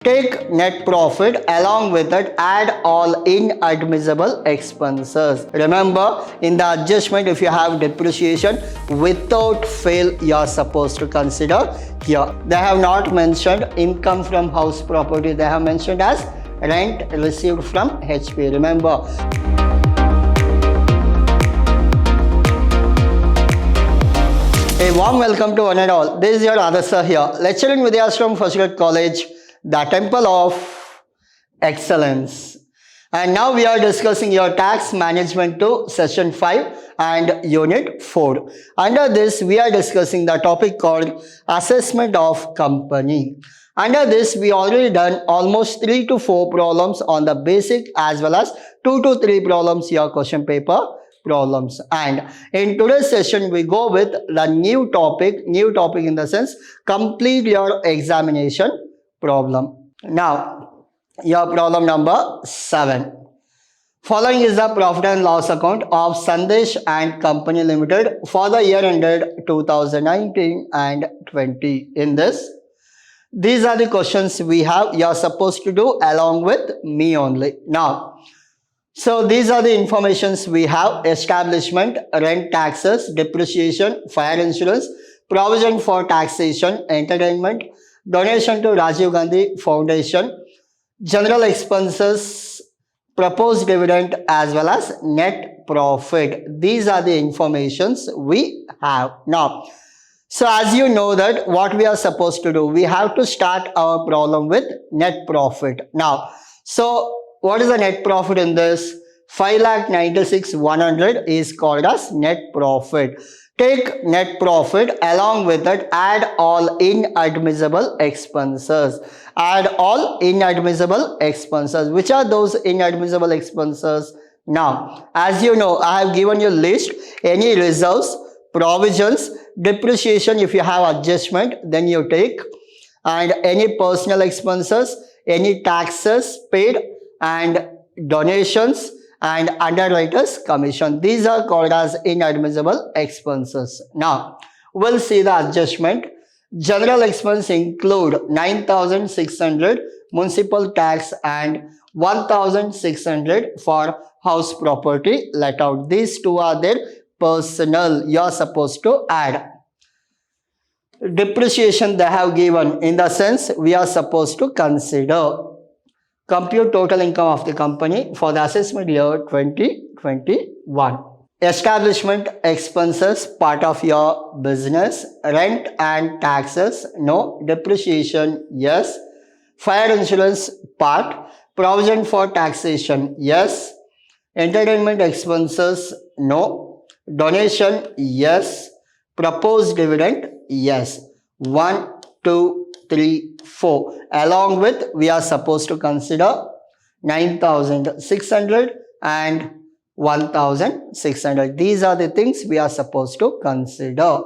Take net profit, along with it add all inadmissible expenses. Remember, in the adjustment, if you have depreciation, without fail you are supposed to consider here. They have not mentioned income from house property, they have mentioned as rent received from HP. Remember. A warm welcome to one and all. This is your Adasa here, lecturer in Vidhyaashram First Grade College, the Temple of Excellence. And now we are discussing your tax management to session 5 and unit 4. Under this, we are discussing the topic called assessment of company. Under this, we already done almost 3 to 4 problems on the basic as well as 2 to 3 problems your question paper problems. And in today's session, we go with the new topic in the sense, complete your examination problem. Now, your problem number 7. Following is the profit and loss account of Sandesh and Company Limited for the year ended 2019 and 20. In this, these are the questions we have. You are supposed to do along with me only. Now, so these are the informations we have: establishment, rent taxes, depreciation, fire insurance, provision for taxation, entertainment, donation to Rajiv Gandhi Foundation, general expenses, proposed dividend, as well as net profit. These are the informations we have. Now, so as you know that what we are supposed to do, we have to start our problem with net profit. Now, so what is the net profit in this? 5,96,100 is called as net profit. Take net profit, along with it add all inadmissible expenses. Add all inadmissible expenses. Which are those inadmissible expenses? Now, as you know, I have given you list: any reserves, provisions, depreciation if you have adjustment, then you take, and any personal expenses, any taxes paid, and donations, and underwriters commission. These are called as inadmissible expenses. Now, we'll see the adjustment. General expense include 9,600 municipal tax and 1,600 for house property let out. These two are their personal. You are supposed to add. Depreciation they have given, in the sense we are supposed to consider. Compute total income of the company for the assessment year 2021. Establishment expenses, part of your business. Rent and taxes, no. Depreciation, yes. Fire insurance, part. Provision for taxation, yes. Entertainment expenses, no. Donation, yes. Proposed dividend, yes. 1, 2, 3, 4. Along with, we are supposed to consider 9,600 and 1,600. These are the things we are supposed to consider.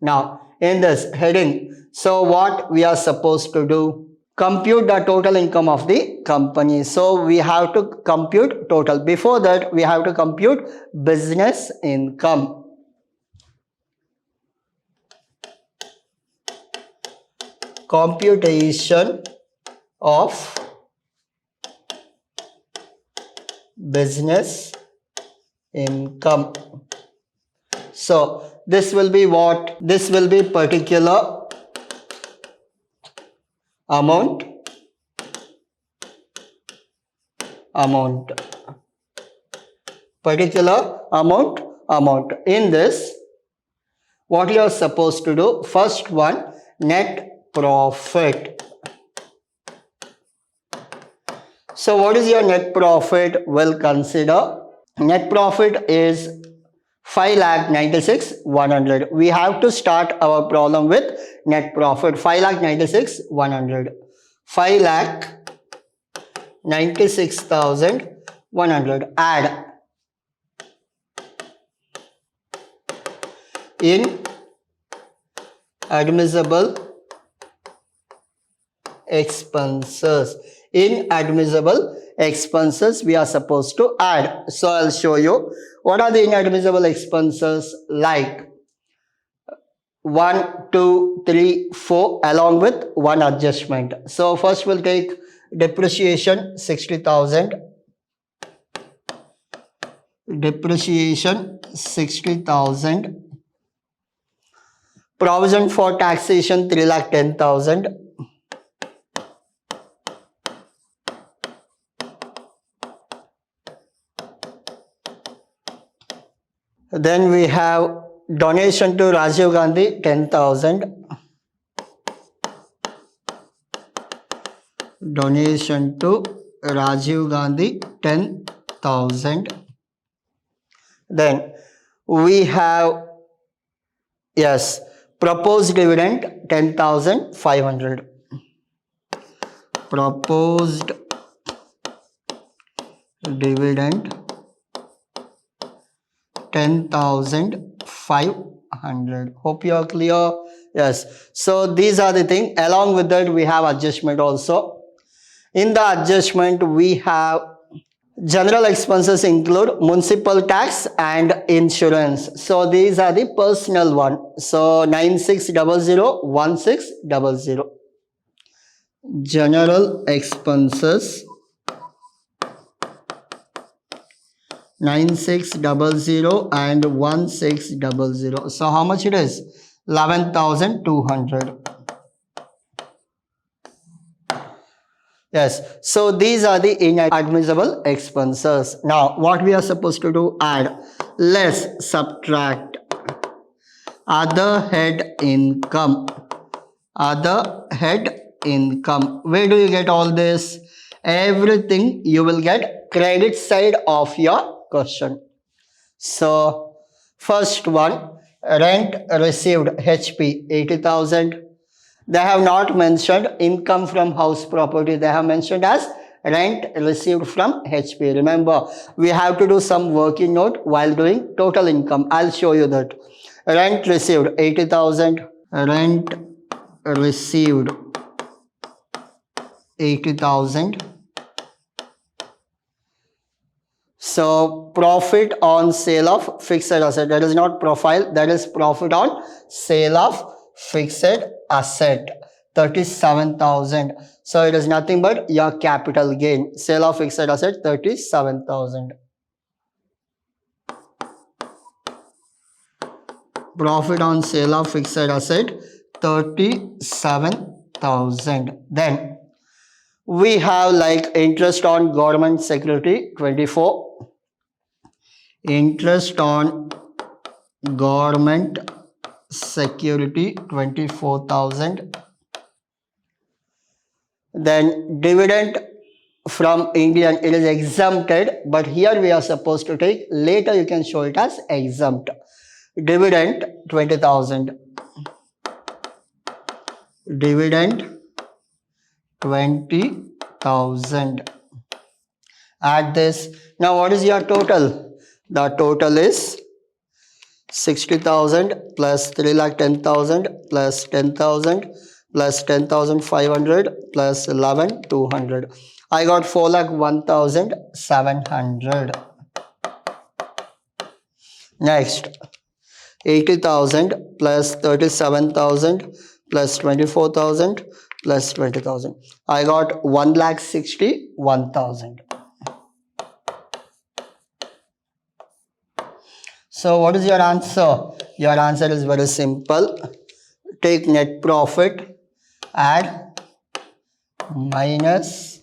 Now, in this heading, so what we are supposed to do? Compute the total income of the company. So we have to compute total. Before that, we have to compute business income. Computation of business income. So this will be what? This will be particular amount. Particular amount. In this, what you are supposed to do? First one, net profit. So what is your net profit? We'll consider net profit is 5,96,100. We have to start our problem with net profit. 5,96,100. 5,96,100. Add inadmissible expenses. Inadmissible expenses we are supposed to add. So I'll show you what are the inadmissible expenses. Like 1, 2, 3, 4 along with one adjustment. So first we'll take depreciation 60,000. Depreciation 60,000. Provision for taxation 3,10,000. Then we have donation to Rajiv Gandhi 10,000. Donation to Rajiv Gandhi 10,000. Then we have, yes, proposed dividend 10,500. Proposed dividend 10,500. Hope you are clear. Yes. So these are the things. Along with that, we have adjustment also. In the adjustment, we have general expenses include municipal tax and insurance. So these are the personal one. So 96001600. General expenses 9600 and 1600. So how much it is? 11,200. Yes, so these are the inadmissible expenses. Now, what we are supposed to do? Add, less, subtract, other head income. Other head income. Where do you get all this? Everything you will get credit side of your question. So, first one, rent received HP 80,000. They have not mentioned income from house property. They have mentioned as rent received from HP. Remember, we have to do some working note while doing total income. I'll show you that. Rent received 80,000. Rent received 80,000. So profit on sale of fixed asset. That is not profile. That is profit on sale of fixed asset, 37,000. So it is nothing but your capital gain. Sale of fixed asset 37,000. Profit on sale of fixed asset 37,000. Then we have like interest on government security 24. Interest on government security 24,000. Then dividend from Indian, it is exempted, but here we are supposed to take, later you can show it as exempt. Dividend 20,000. Dividend 20,000. Add this. Now what is your total? The total is 60,000 plus 3,10,000 plus 10,000 plus 10,500 plus 11,200. I got 4,01,700. Next, 80,000 plus 37,000 plus 24,000 plus 20,000. I got 1,61,000. So what is your answer? Your answer is very simple. Take net profit, add minus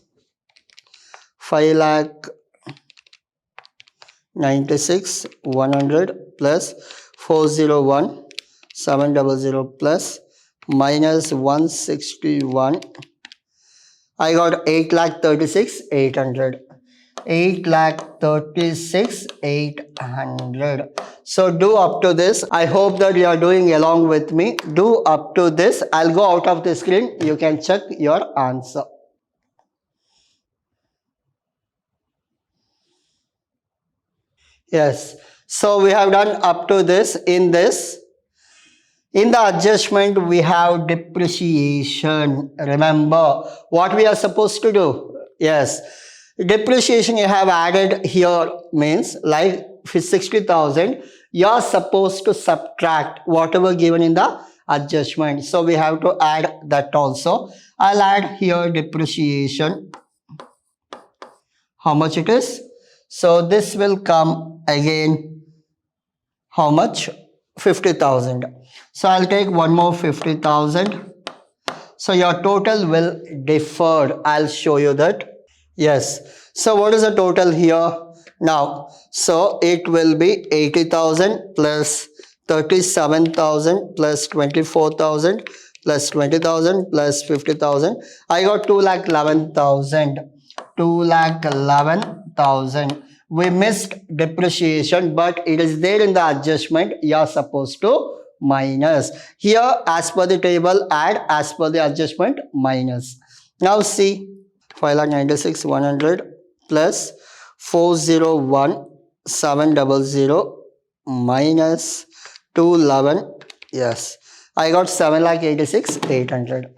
5,96,100 plus 401,700 plus minus 161. I got 8,36,800. 8,36,800. So do up to this. I hope that you are doing along with me. Do up to this. I'll go out of the screen. You can check your answer. Yes. So we have done up to this. In this, in the adjustment, we have depreciation. Remember what we are supposed to do? Yes. Depreciation you have added here means like 60,000. you are supposed to subtract whatever given in the adjustment. So we have to add that also. I'll add here depreciation. How much it is? So this will come again, how much? 50,000. So I'll take one more 50,000. So your total will differ. I'll show you that. Yes. So what is the total here now? So it will be 80,000 plus 37,000 plus 24,000 plus 20,000 plus 50,000. I got 2,11,000. 2,11,000. We missed depreciation, but it is there in the adjustment. You are supposed to minus. Here, as per the table, add, as per the adjustment, minus. Now see, 5,96,100 plus 401,700 minus 211. Yes, I got 7,86,800.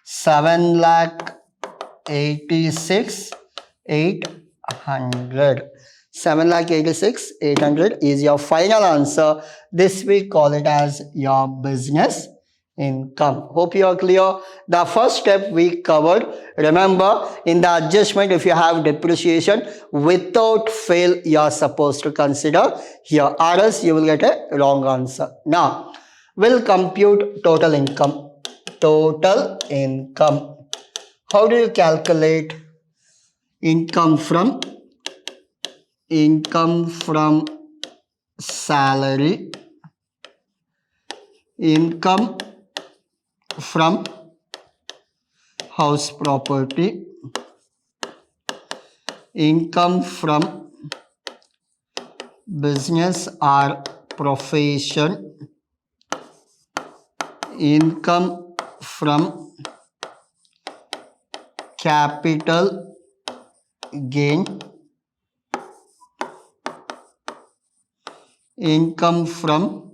7,86,800. 7,86,800 is your final answer. This we call it as your business income. Hope you are clear. The first step we covered. Remember, in the adjustment, if you have depreciation, without fail, you are supposed to consider here, or else you will get a wrong answer. Now, we'll compute total income. Total income. How do you calculate income from salary, income from house property, income from business or profession, income from capital gain, income from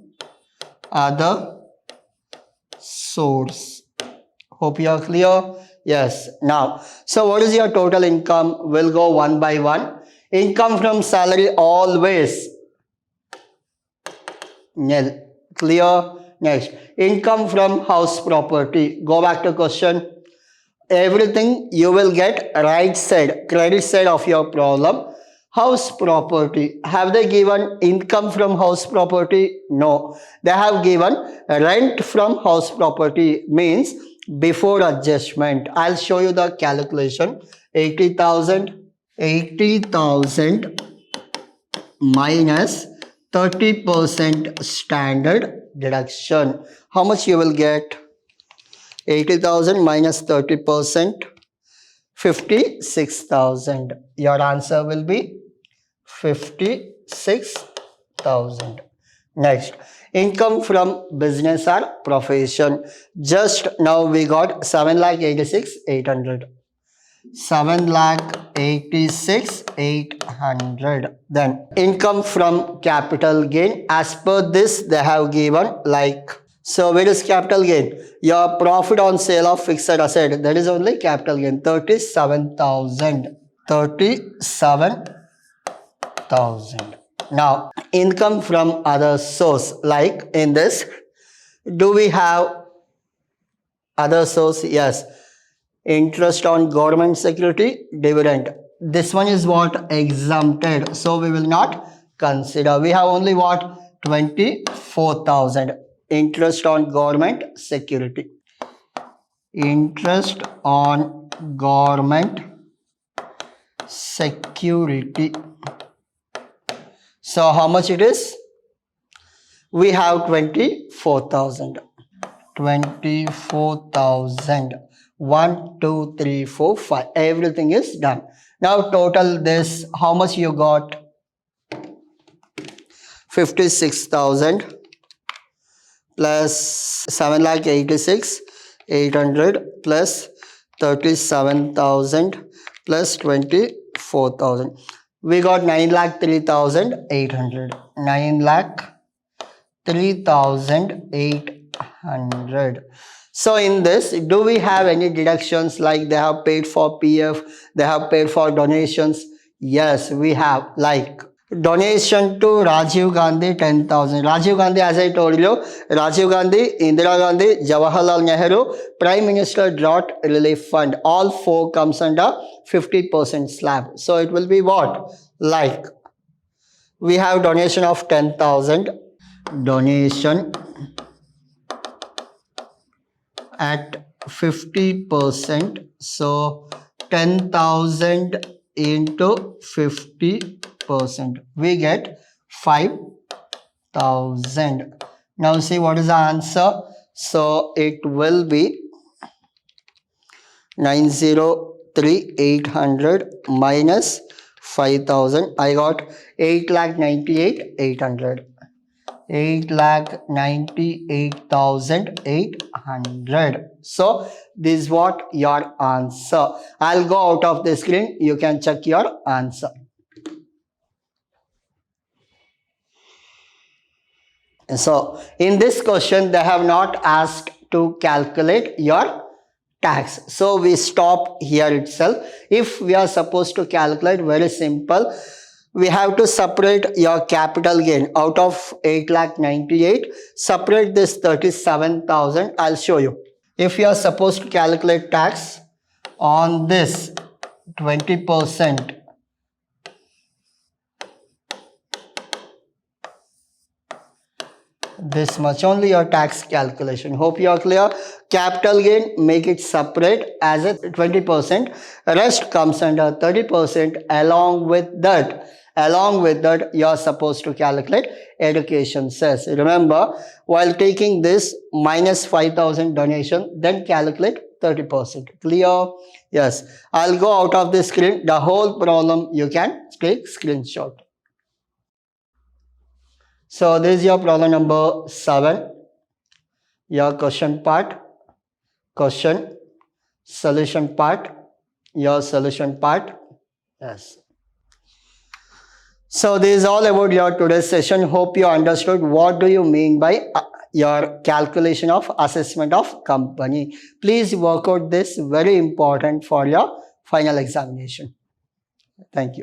other source. Hope you are clear. Yes. Now, so what is your total income? We'll go one by one. Income from salary always nil. Clear. Next, income from house property. Go back to question. Everything you will get right side, credit side of your problem. House property. Have they given income from house property? No. They have given rent from house property, means before adjustment. I'll show you the calculation. 80,000 minus 30% standard deduction. How much you will get? 80,000 minus 30%, 56,000. Your answer will be 56,000. Next, income from business or profession. Just now we got 7,86,800. 7,86,800. Then income from capital gain. As per this, they have given like, so where is capital gain? Your profit on sale of fixed asset. That is only capital gain. 37,000. 37,000. Now, income from other source. Like in this, do we have other source? Yes. Interest on government security, dividend. This one is what? Exempted. So we will not consider. We have only what? 24,000. Interest on government security. Interest on government security. So how much it is? We have 24,000. 24,000. 1, 2, 3, 4, 5. Everything is done. Now total this. How much you got? 56,000 plus 7,86,800 plus 37,000 plus 24,000. We got 9,03,800. 9,03,800. So in this, do we have any deductions like they have paid for PF, they have paid for donations? Yes, we have. Like Donation to Rajiv Gandhi 10,000. Rajiv Gandhi, as I told you, Rajiv Gandhi, Indira Gandhi, Jawaharlal Nehru, Prime Minister Drought Relief Fund. All four comes under 50% slab. So it will be what? Like we have donation of 10,000. Donation at 50%. So 10,000 into 50%. We get 5,000. Now see what is the answer. So it will be 903,800 minus 5,000. I got 8,98,800. 8,98,800. So this is what your answer. I'll go out of the screen. You can check your answer. So in this question, they have not asked to calculate your tax. So we stop here itself. If we are supposed to calculate, very simple. We have to separate your capital gain out of 8,98,000. Separate this 37,000. I'll show you. If you are supposed to calculate tax on this 20%, this much only your tax calculation. Hope you are clear. Capital gain, make it separate as a 20%. Rest comes under 30%. Along with that, you are supposed to calculate education cess. Remember, while taking this minus 5,000 donation, then calculate 30%. Clear? Yes. I'll go out of the screen. The whole problem you can take screenshot. So this is your problem number 7. Your question part, question, solution part, your solution part. Yes. So this is all about your today's session. Hope you understood what do you mean by your calculation of assessment of company. Please work out this, very important for your final examination. Thank you.